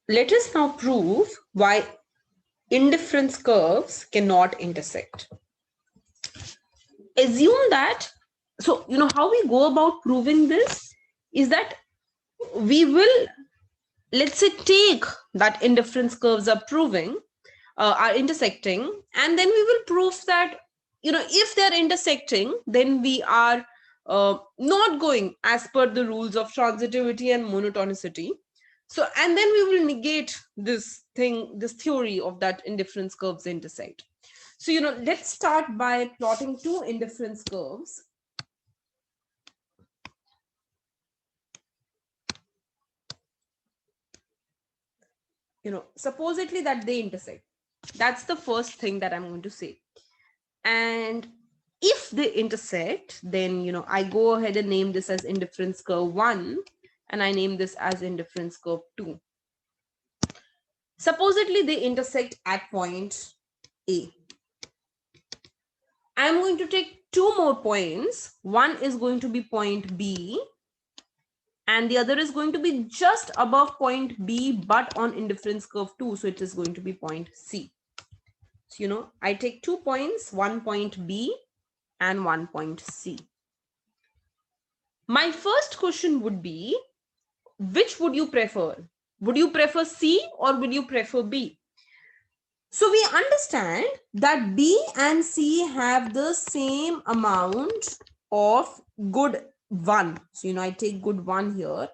Let us now prove why indifference curves cannot intersect. Assume that, so how we go about proving this is that we will, let's say, take that indifference curves are proving, are intersecting, and then we will prove that if they're intersecting, then we are not going as per the rules of transitivity and monotonicity. So, and then we will negate this theory of that indifference curves intersect. So let's start by plotting two indifference curves. Supposedly that they intersect. That's the first thing that I'm going to say. And if they intersect, then I go ahead and name this as indifference curve 1, and I name this as indifference curve 2. Supposedly they intersect at point A. I'm going to take two more points. One is going to be point B, and the other is going to be just above point B, but on indifference curve 2. So it is going to be point C. So, I take 2 points, 1 point B and 1 point C. My first question would be, which would you prefer? Would you prefer C or would you prefer B? So we understand that B and C have the same amount of good 1. So, I take good 1 here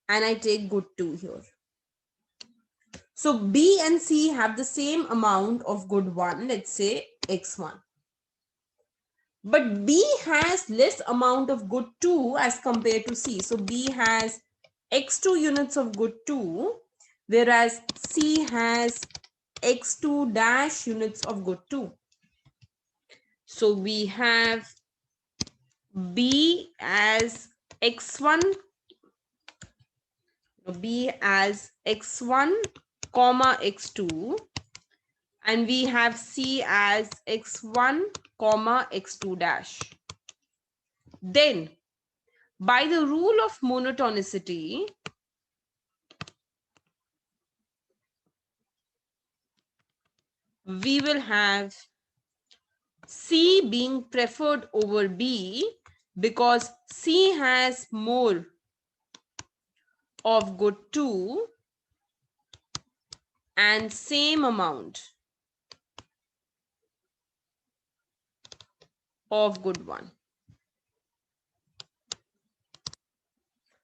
and I take good 2 here. So B and C have the same amount of good 1, let's say x1. But B has less amount of good 2 as compared to C. So B has x2 units of good 2, whereas C has x2 dash units of good 2. So we have B as x1, B as x1 comma x2, and we have C as x1 comma x2 dash. Then by the rule of monotonicity, we will have C being preferred over B because C has more of good 2 and same amount of good 1.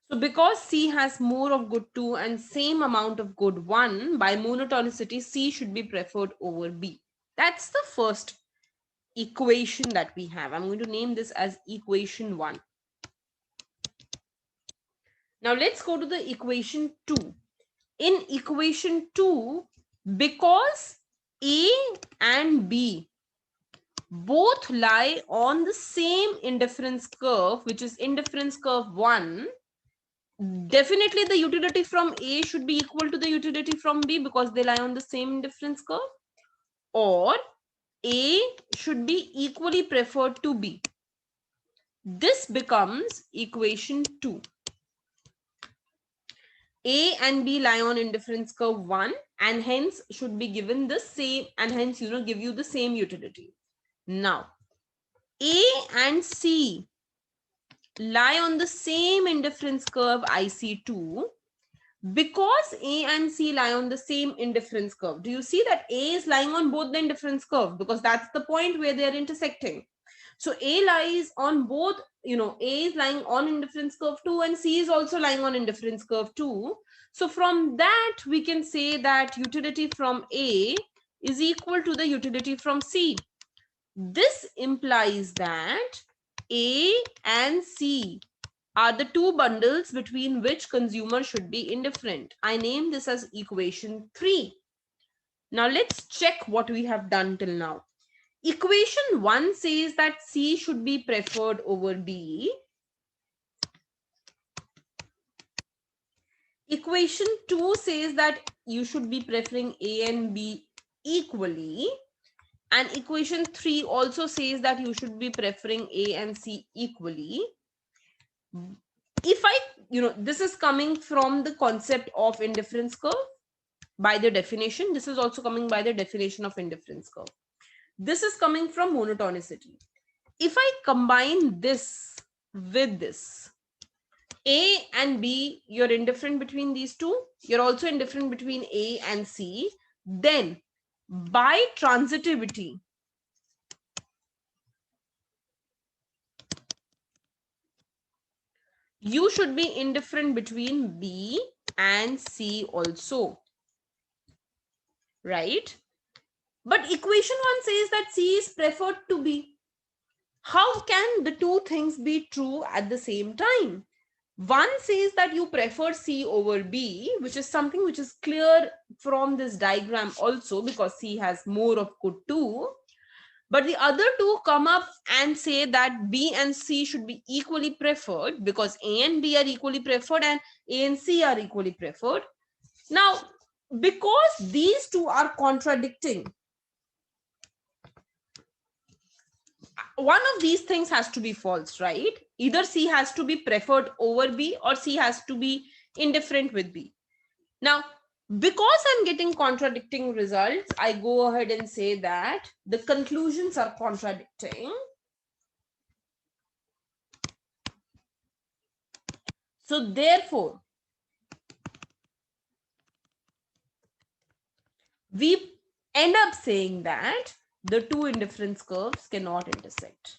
So because C has more of good 2 and same amount of good 1, by monotonicity, C should be preferred over B. That's the first equation that we have. I'm going to name this as equation 1. Now let's go to the equation 2. In equation 2, because A and B both lie on the same indifference curve, which is indifference curve 1, definitely the utility from A should be equal to the utility from B because they lie on the same indifference curve, or A should be equally preferred to B. This becomes equation 2. A and B lie on indifference curve 1 and hence should be given the same, and hence give you the same utility. Now A and C lie on the same indifference curve IC2. Because A and C lie on the same indifference curve, do you see that A is lying on both the indifference curve because that's the point where they are intersecting. So A lies on both, A is lying on indifference curve 2 and C is also lying on indifference curve 2. So from that, we can say that utility from A is equal to the utility from C. This implies that A and C are the two bundles between which consumer should be indifferent. I name this as equation 3. Now let's check what we have done till now. Equation 1 says that C should be preferred over B. Equation 2 says that you should be preferring A and B equally. And equation 3 also says that you should be preferring A and C equally. If I this is coming from the concept of indifference curve by the definition. This is also coming by the definition of indifference curve. This is coming from monotonicity. If I combine this with this, A and B, you're indifferent between these two. You're also indifferent between A and C. Then by transitivity, you should be indifferent between B and C also, right? But equation 1 says that C is preferred to B. How can the two things be true at the same time? One says that you prefer C over B, which is something which is clear from this diagram also, because C has more of good too. But the other two come up and say that B and C should be equally preferred, because A and B are equally preferred and A and C are equally preferred. Now, because these two are contradicting, one of these things has to be false, right? Either C has to be preferred over B or C has to be indifferent with B. Now, because I'm getting contradicting results, I go ahead and say that the conclusions are contradicting. So therefore, we end up saying that the two indifference curves cannot intersect.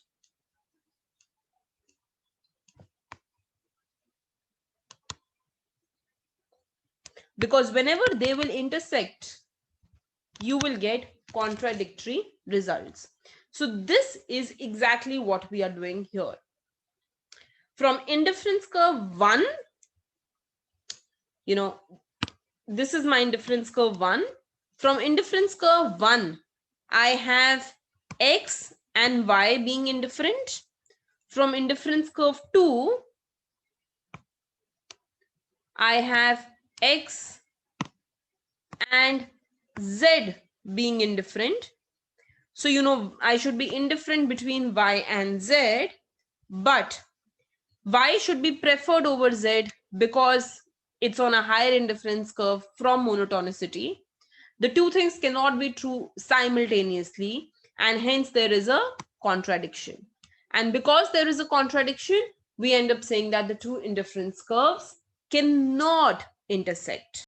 Because whenever they will intersect, you will get contradictory results. So this is exactly what we are doing here. From indifference curve 1, this is my indifference curve 1. From indifference curve 1, I have X and Y being indifferent. From indifference curve 2, I have X and Z being indifferent. So, I should be indifferent between Y and Z, but Y should be preferred over Z because it's on a higher indifference curve from monotonicity. The two things cannot be true simultaneously, and hence there is a contradiction. And because there is a contradiction, we end up saying that the two indifference curves cannot intersect.